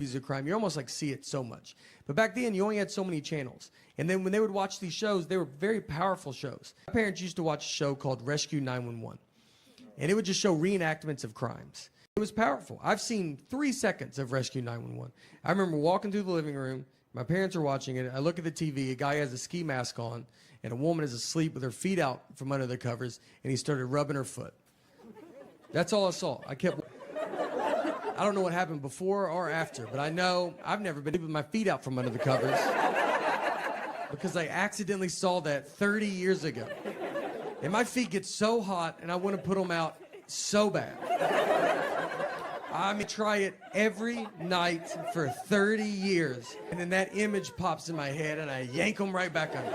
movies of crime. You almost like see it so much. But back then, you only had so many channels. And then when they would watch these shows, they were very powerful shows. My parents used to watch a show called Rescue 911. And it would just show reenactments of crimes. It was powerful. I've seen 3 seconds of Rescue 911. I remember walking through the living room. My parents are watching it. I look at the TV. A guy has a ski mask on, and a woman is asleep with her feet out from under the covers, and he started rubbing her foot. That's all I saw. I don't know what happened before or after, but I know I've never been with my feet out from under the covers because I accidentally saw that 30 years ago. And my feet get so hot, and I want to put them out so bad. I mean, try it every night for 30 years, and then that image pops in my head, and I yank them right back under.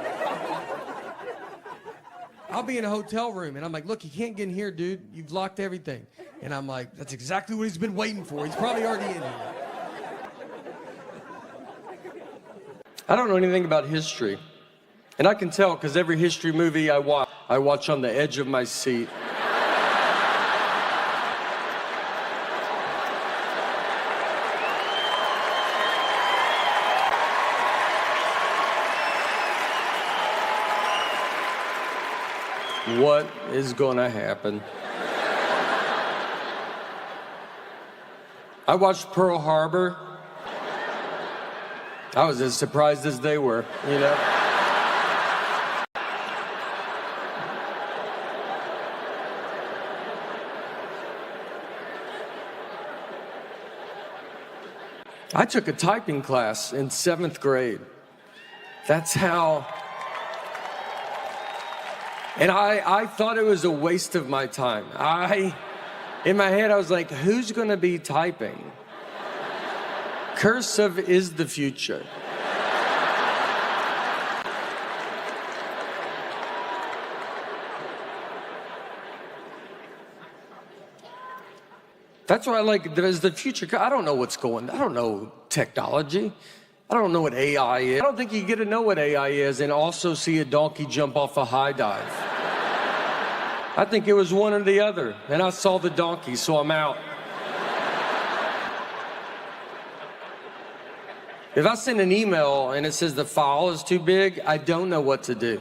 I'll be in a hotel room, and I'm like, look, you can't get in here, dude. You've locked everything. And I'm like, that's exactly what he's been waiting for. He's probably already in here. I don't know anything about history. And I can tell because every history movie I watch on the edge of my seat. What is gonna happen? I watched Pearl Harbor. I was as surprised as they were, you know? I took a typing class in 7th grade. That's how... And I thought it was a waste of my time. In my head, I was like, who's gonna be typing? Cursive is the future. That's what I like, as the future. I don't know what's going on. I don't know technology. I don't know what AI is. I don't think you get to know what AI is and also see a donkey jump off a high dive. I think it was one or the other. And I saw the donkey, so I'm out. If I send an email and it says the file is too big, I don't know what to do.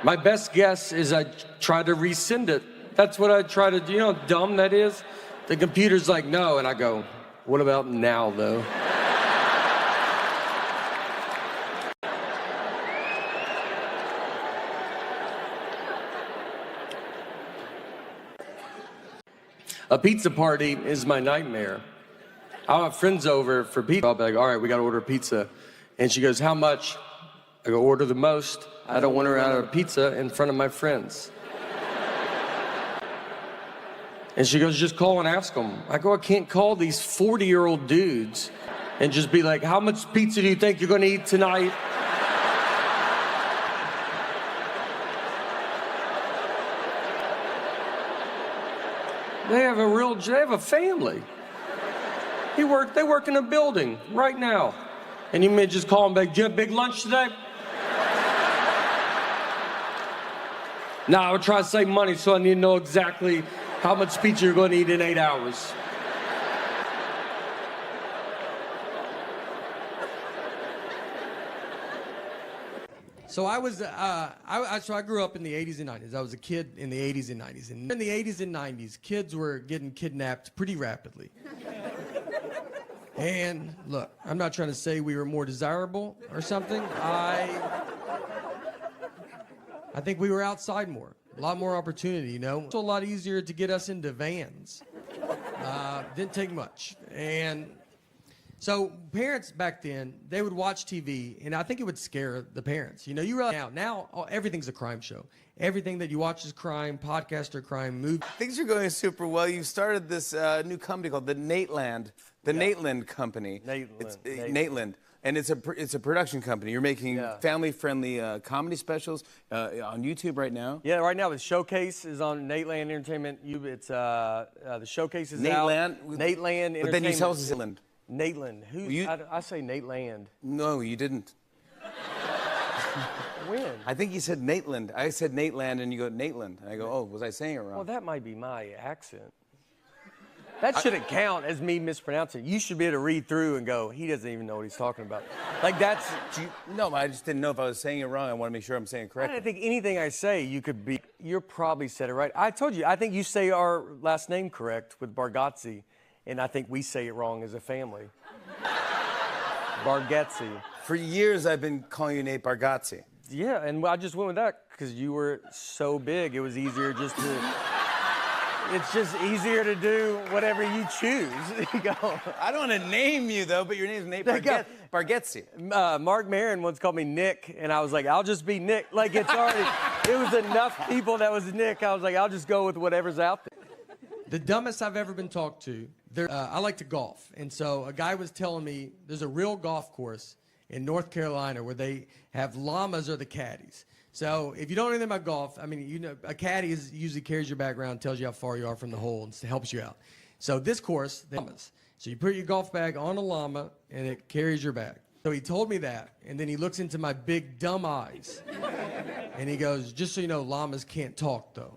My best guess is I try to resend it. That's what I try to do. You know how dumb that is? The computer's like, no. And I go, what about now, though? A pizza party is my nightmare. I'll have friends over for pizza. I'll be like, all right, we got to order pizza. And she goes, how much? I go, order the most. I don't want to order pizza in front of my friends. And she goes, just call and ask them. I go, I can't call these 40-year-old dudes and just be like, how much pizza do you think you're going to eat tonight? They have a family. They work in a building right now. And you may just call them back, did you have big lunch today? No, I would try to save money, so I need to know exactly how much pizza you're going to eat in 8 hours. So I grew up in the 80s and 90s. I was a kid in the 80s and 90s. And in the 80s and 90s, kids were getting kidnapped pretty rapidly. And look, I'm not trying to say we were more desirable or something. I think we were outside more. A lot more opportunity, you know? It's a lot easier to get us into vans. Didn't take much. And so parents back then, they would watch TV, and I think it would scare the parents. You know, you realize now everything's a crime show. Everything that you watch is crime, podcast or crime, movie. Things are going super well. You started this new company called the Nateland, Nateland Company. Nateland. And it's a production company. You're making family-friendly comedy specials on YouTube right now. Yeah, right now the Showcase is on Nateland Entertainment. It's the Showcase is Nateland? out. Nateland Entertainment. But then you tell us it's Nateland. Nateland. I say Nateland. No, you didn't. When? I think you said Nateland. I said Nateland, and you go Nateland. And I go, oh, was I saying it wrong? Well, that might be my accent. That shouldn't count as me mispronouncing. You should be able to read through and go, he doesn't even know what he's talking about. Like that's... No, I just didn't know if I was saying it wrong. I want to make sure I'm saying it correctly. I don't think anything I say you're probably said it right. I told you, I think you say our last name correct with Bargatze, and I think we say it wrong as a family. Bargatze. For years, I've been calling you Nate Bargatze. Yeah, and I just went with that because you were so big, it was easier just to... It's just easier to do whatever you choose. You go. I don't want to name you, though, but your name's Nate Bargatze. Mark Maron once called me Nick, and I was like, I'll just be Nick. Like, it was enough people that was Nick. I was like, I'll just go with whatever's out there. The dumbest I've ever been talked to, I like to golf. And so a guy was telling me there's a real golf course in North Carolina where they have llamas or the caddies. So if you don't know anything about golf, I mean, you know, a caddy usually carries your bag around, tells you how far you are from the hole, and helps you out. So this course, the llamas. So you put your golf bag on a llama, and it carries your bag. So he told me that, and then he looks into my big, dumb eyes, and he goes, just so you know, llamas can't talk, though.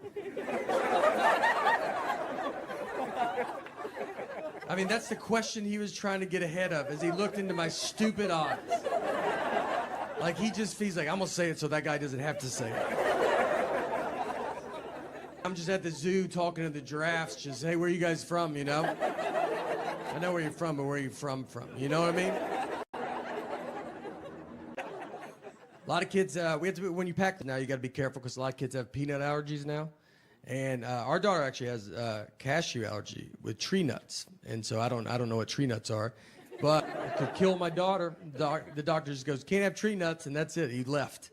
I mean, that's the question he was trying to get ahead of as he looked into my stupid eyes. Like, he's like, I'm gonna say it so that guy doesn't have to say it. I'm just at the zoo talking to the giraffes, just, hey, where are you guys from, you know? I know where you're from, but where are you from? You know what I mean? A lot of kids, when you pack now, you gotta be careful because a lot of kids have peanut allergies now. And our daughter actually has cashew allergy with tree nuts. And so I don't know what tree nuts are. But it could kill my daughter. The doctor just goes, can't have tree nuts, and that's it. He left.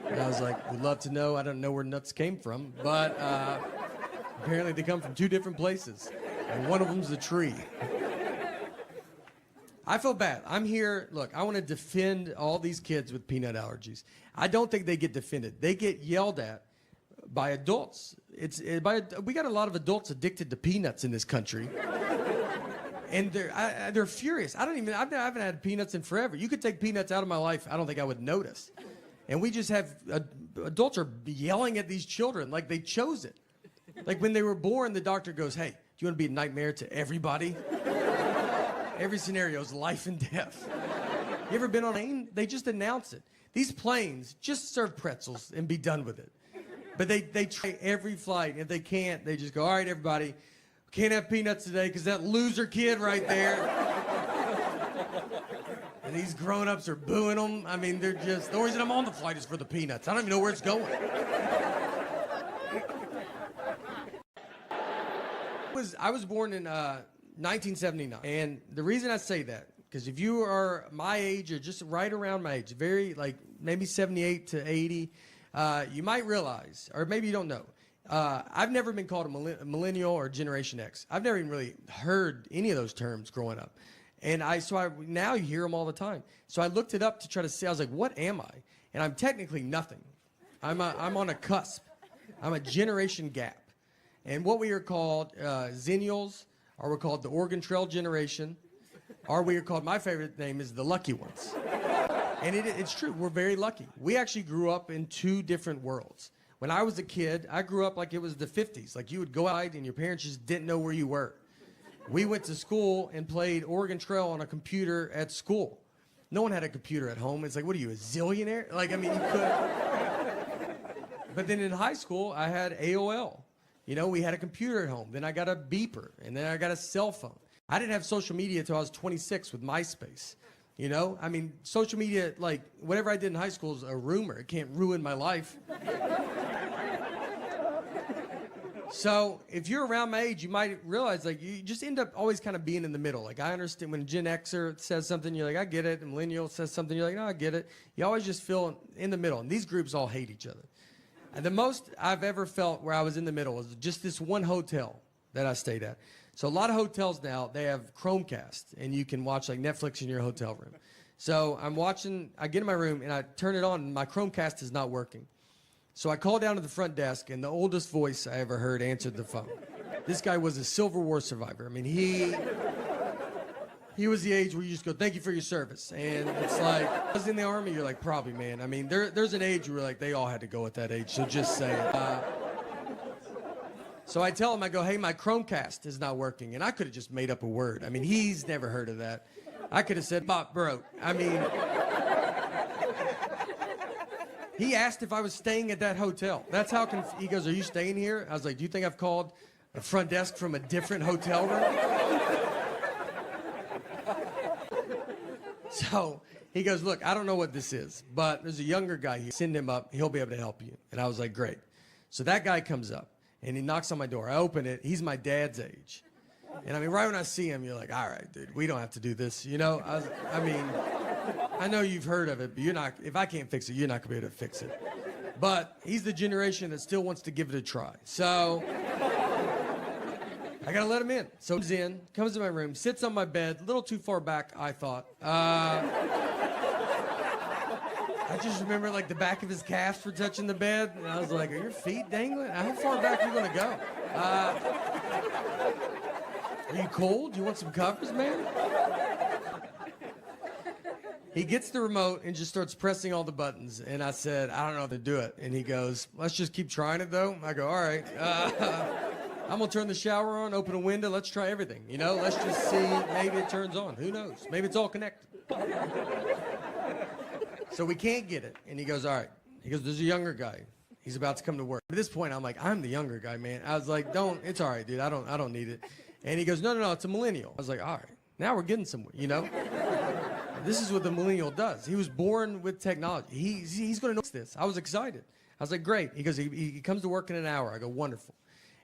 And I was like, we'd love to know. I don't know where nuts came from, but apparently they come from 2 different places, and one of them's a tree. I feel bad. I'm here. Look, I want to defend all these kids with peanut allergies. I don't think they get defended. They get yelled at by adults. We got a lot of adults addicted to peanuts in this country. And they're furious. I haven't had peanuts in forever. You could take peanuts out of my life, I don't think I would notice. And we just have, adults are yelling at these children like they chose it. Like when they were born, the doctor goes, hey, do you want to be a nightmare to everybody? Every scenario is life and death. You ever been on a plane? They just announce it. These planes just serve pretzels and be done with it. But they try every flight. If they can't, they just go, all right, everybody, can't have peanuts today because that loser kid right there. And these grown-ups are booing them. I mean, they're just, the only reason I'm on the flight is for the peanuts. I don't even know where it's going. I was born in 1979. And the reason I say that, because if you are my age or just right around my age, very, like, maybe 78 to 80, you might realize, or maybe you don't know, I've never been called a millennial or Generation X. I've never even really heard any of those terms growing up. And now you hear them all the time. So I looked it up to try to see, I was like, what am I? And I'm technically nothing. I'm on a cusp. I'm a generation gap. And what we are called Zennials, or we're called the Oregon Trail generation, or we are called, my favorite name is the lucky ones. And it's true, we're very lucky. We actually grew up in 2 different worlds. When I was a kid, I grew up like it was the 50s. Like you would go out and your parents just didn't know where you were. We went to school and played Oregon Trail on a computer at school. No one had a computer at home. It's like, what are you, a zillionaire? Like, I mean, you could. But then in high school, I had AOL. You know, we had a computer at home. Then I got a beeper, and then I got a cell phone. I didn't have social media until I was 26 with MySpace. You know, I mean, social media, like, whatever I did in high school is a rumor. It can't ruin my life. So if you're around my age, you might realize, like, you just end up always kind of being in the middle. Like, I understand when a Gen Xer says something, you're like, I get it. And millennial says something, you're like, no, I get it. You always just feel in the middle. And these groups all hate each other. And the most I've ever felt where I was in the middle was just this one hotel that I stayed at. So a lot of hotels now, they have Chromecast, and you can watch like Netflix in your hotel room. So I get in my room, and I turn it on, and my Chromecast is not working. So I call down to the front desk, and the oldest voice I ever heard answered the phone. This guy was a Civil War survivor. I mean, he was the age where you just go, thank you for your service. And it's like, I was in the Army, you're like, probably, man. I mean, there's an age where like they all had to go at that age, so just say it. So I tell him, I go, hey, my Chromecast is not working. And I could have just made up a word. I mean, he's never heard of that. I could have said, bot broke. I mean, he asked if I was staying at that hotel. That's how he goes, are you staying here? I was like, do you think I've called a front desk from a different hotel room? So he goes, look, I don't know what this is, but there's a younger guy here. Send him up. He'll be able to help you. And I was like, great. So that guy comes up, and he knocks on my door. I open it. He's my dad's age. And I mean, right when I see him, you're like, all right, dude, we don't have to do this. You know, I mean, I know you've heard of it, but you're not, if I can't fix it, you're not going to be able to fix it. But he's the generation that still wants to give it a try. So I got to let him in. So he's in, comes to my room, sits on my bed, a little too far back, I thought. I just remember, like, the back of his calves were touching the bed, and I was like, are your feet dangling? How far back are you going to go? Are you cold? You want some covers, man? He gets the remote and just starts pressing all the buttons, and I said, I don't know how to do it. And he goes, let's just keep trying it, though. I go, all right. I'm going to turn the shower on, open a window. Let's try everything, you know? Let's just see. Maybe it turns on. Who knows? Maybe it's all connected. So we can't get it. And he goes, all right. He goes, there's a younger guy. He's about to come to work. At this point, I'm like, I'm the younger guy, man. I was like, it's all right, dude. I don't need it. And he goes, no, it's a millennial. I was like, all right. Now we're getting somewhere, you know? This is what the millennial does. He was born with technology. He's going to know this. I was excited. I was like, great. He goes, he comes to work in an hour. I go, wonderful.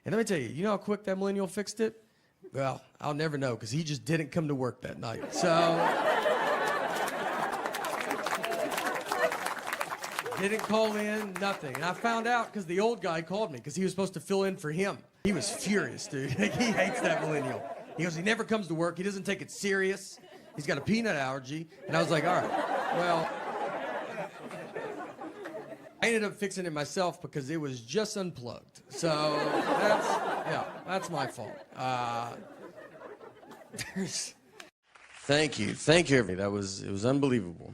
And let me tell you, you know how quick that millennial fixed it? Well, I'll never know because he just didn't come to work that night. So didn't call in, nothing. And I found out because the old guy called me because he was supposed to fill in for him. He was furious, dude. He hates that millennial. He goes, he never comes to work. He doesn't take it serious. He's got a peanut allergy. And I was like, all right, well, I ended up fixing it myself because it was just unplugged. So that's my fault. Thank you, everybody. It was unbelievable.